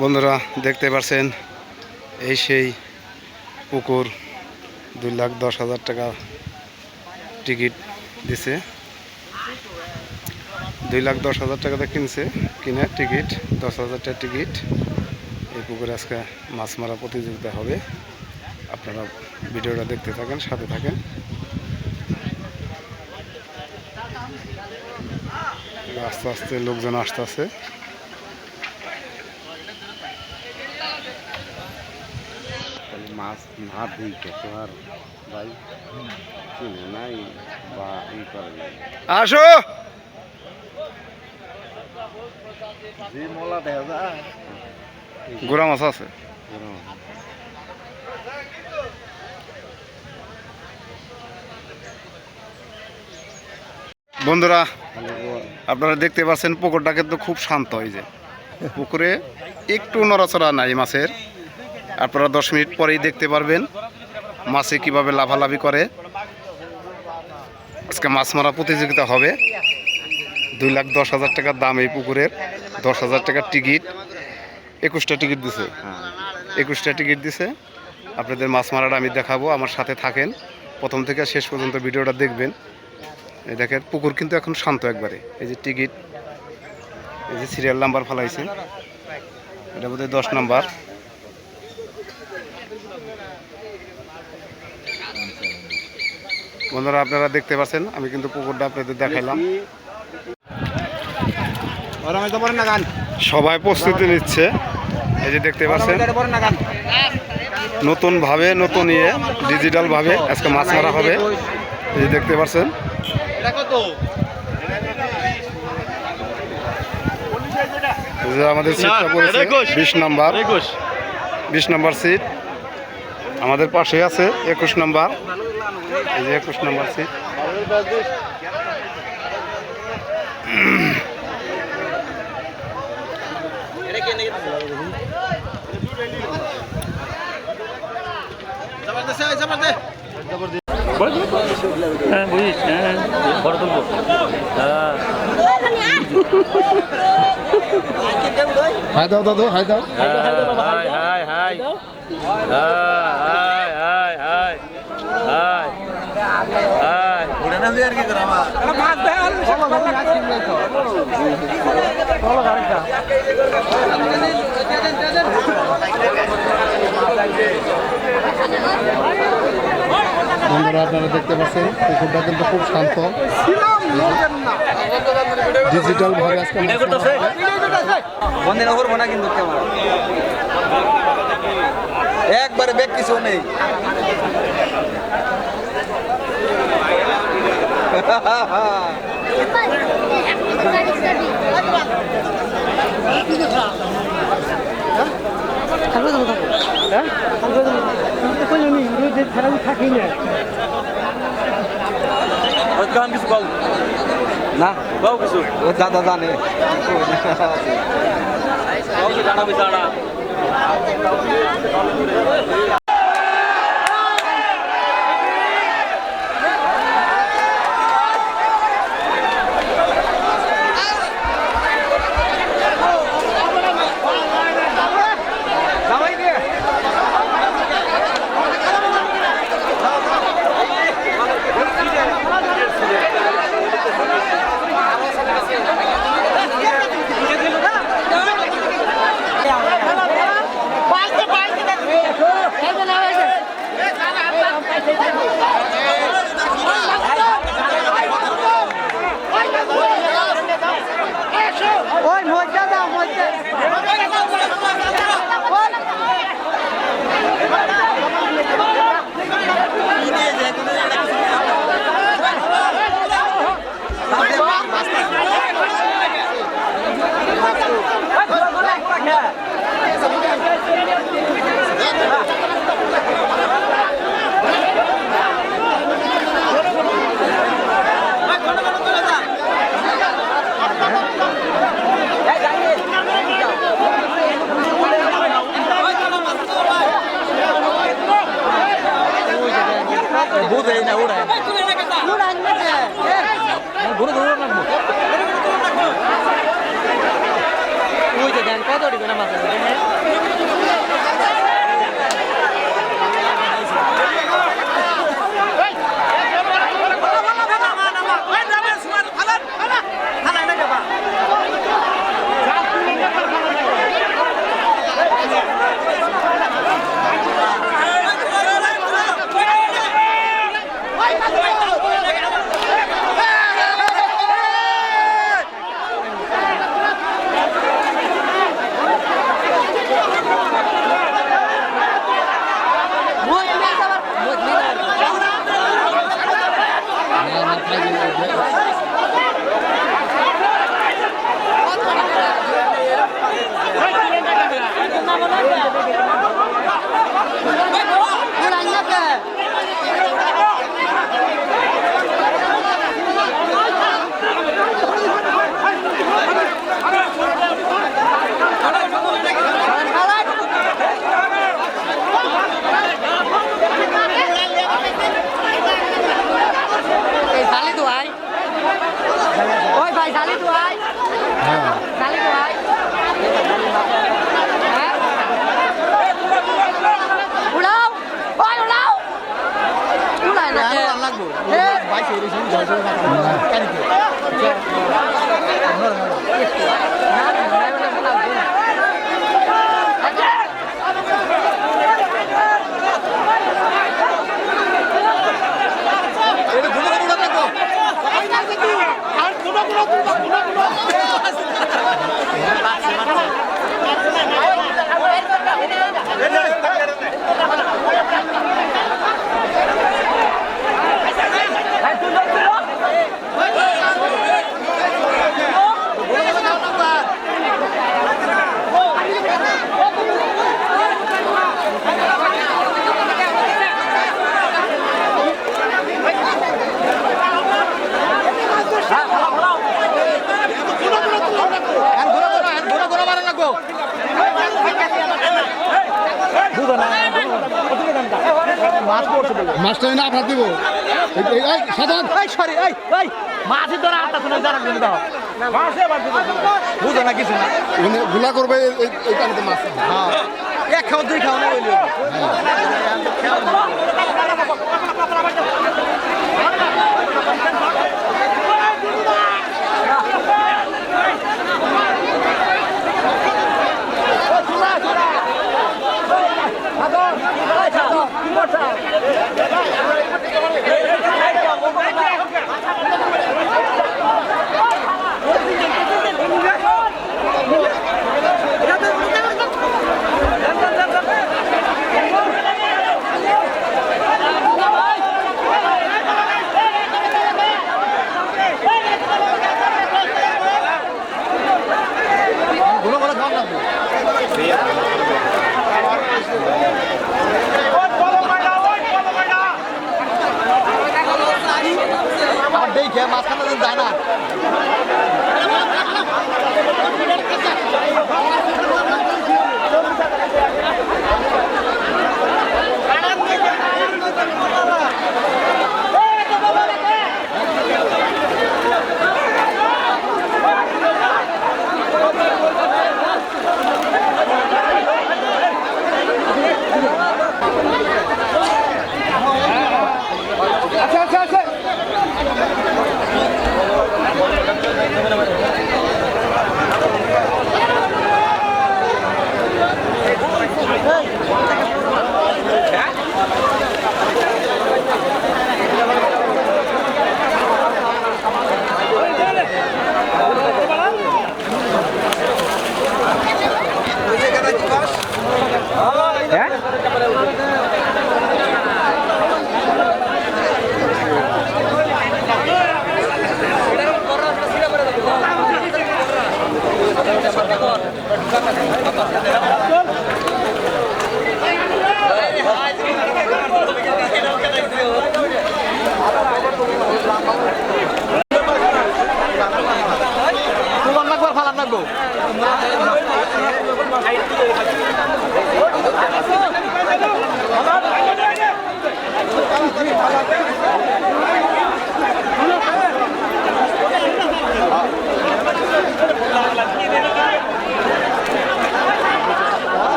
বন্ধুরা দেখতে পাচ্ছেন এই সেই পুকুর 2,10,000 টাকা টিকিট দিছে। 2,10,000 টাকাতে কিনে টিকিট 10,000 টাকা টিকিট। এই পুকুরে আজকে মাছ মারা প্রতিযোগিতা হবে। আপনারা ভিডিওটা দেখতে থাকেন, সাথে থাকেন। আস্তে আস্তে লোকজন আসতেছে। মাছ না দিকে তো আর ভাই চিনে নাই বা ই করে নাই। আসো যে মলা দেখা যায় গোড়া মাছ আছে। বন্ধুরা আপনারা দেখতে পাচ্ছেন পুকুরটা কিন্তু খুব শান্ত। হয় যে পুকুরে একটু নড়াচড়া নাই মাছের। আপনারা 10 মিনিট পরেই দেখতে পারবেন মাছে কিভাবে লাফালাফি করে। আজকে মাছ মারা প্রতিযোগিতা হবে। 2,10,000 টাকার দাম এই পুকুরের। 10,000 টাকার টিকিট। 21টা টিকিট দিছে। 21টা টিকিট দিছে। আপনাদের মাছ মারাটা আমি দেখাবো, আমার সাথে থাকেন। প্রথম থেকে শেষ পর্যন্ত ভিডিওটা দেখবেন। এই দেখেন পুকুর কিন্তু এখন শান্ত একবারে। এই যে টিকিট, এই যে সিরিয়াল নাম্বার ফেলাইছে, এটা বোধহয় 10 নাম্বার। বন্ধুরা আপনারা দেখতে পাচ্ছেন, আমি কিন্তু পুকুরটা আপনাদের দেখাইলাম। সবাই প্রস্তুতি নিচ্ছে। এই যে দেখতে পাচ্ছেন নতুনভাবে নতুন ডিজিটালভাবে আজকে মাছ মারা হবে। এই যে দেখতে পাচ্ছেন আমাদের সিটটা পড়েছে 20 নাম্বার। 20 number seat. আমাদের পাশে আছে 21 নাম্বার। এই যে 21 নাম্বার সিট। হাই দাও দাদু, হাই দাও। High high high high high high high high ওরে না দিয়ে আর কি করা মাছ দেয় আর চলো গাড়িটা বন্ধুরা আপনারা দেখতে পাচ্ছেন পুকুরটা কিন্তু খুব শান্ত। ডিজিটাল ভাবে আজকে বন্ধে নগর মনে কিন্তু ক্যামেরা একবারে ব্যাগ কিছু নেই। কিছু বল না বাবু কিছু দাদা জানে জানা বিচারা মাছটা না আপনার দিব সাধারণ সরি মাছের ধরা আটটা শোনা যারা দাও বুঝো না কিছু না গুলা করবে এই পানিতে মাছ হ্যাঁ এক খাও দুই খাও না বললি দেখে মাঝখানে যায় না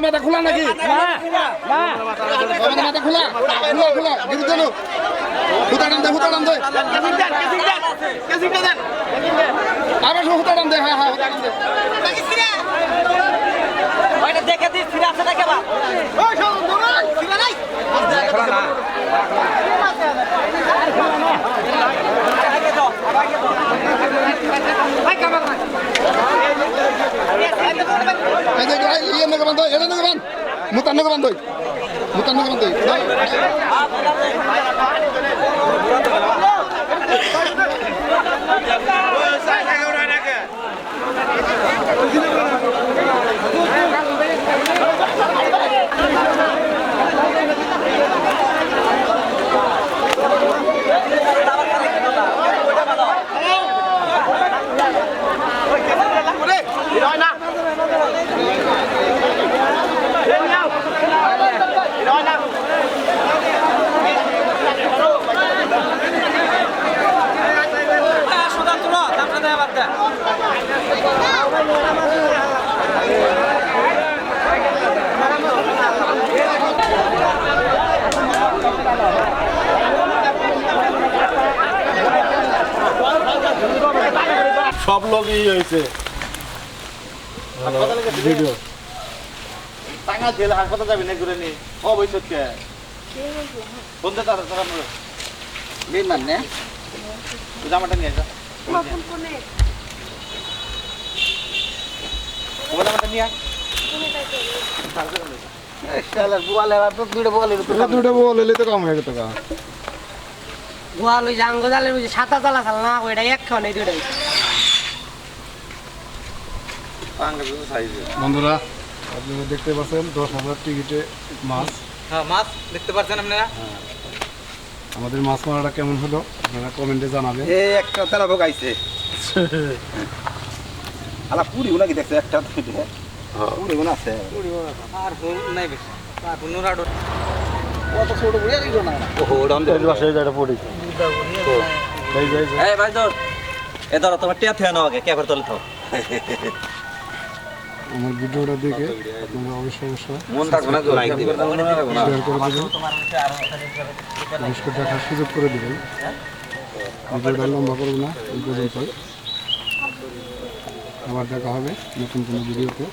মাথা খোলা নাকি বাবাদের মাথা খোলা খোলা খোলা গিরু দেন হুতা টান দে আবার সব হুতা টান দে হ্যাঁ হুতা টান দে দেখে দিস ফিরে আসে দেখে বা ইয়ে নগে বান্ধ এটা নগে বান্ধ মুতান নগে বান্ধ মুতান নগে বান্ধ সব লোকই হয়েছে ভিডিও টাঙ্গা জেল হাসপাতাল যাবি না ঘুরে নি অবশ্যই কে বন্ধু তারা তারা বিমান নে জামাটা নিয়ে যা জামাটা নিয়ে শালার বুয়ালে তো দুটো বলে দুটো বলে তো কম হয়ে গেল কা গোয়াল ওই জাঙ্গো জালের ওই সাতা চালা চাল না ওইটা একখান এই দুইটাই বন্ধুরা আপনারা দেখতে পাচ্ছেন 10,000 টিকিটে মাছ হ্যাঁ মাছ দেখতে পাচ্ছেন আপনারা আমাদের মাছ মারাটা কেমন হলো আপনারা কমেন্টে জানাবেন এই একটা তেলা ভোগ আইছে আলা পুরি গুনা কি দেখছে একটা পুরি গুনা আছে আর নাই বেশি আর নুরাডো কত ছোট বুড়ি আর ইলো না ওহো ডান দে বাসে যাটা পড়ি এই ভাই ধর এ ধরো তোমার টিয়া থিয়া নাও আগে ক্যামেরা তোলে থাও আমার ভিডিওটা দেখে আপনারা অবশ্যই মন থাকবে না তো লাইক দিবেন শেয়ার করে দেবেন বিস্কুট দেখার সুযোগ করে দেবেন ভিডিওটা লম্বা করব না এই পর্যন্ত আবার দেখা হবে নতুন কোনো ভিডিওতে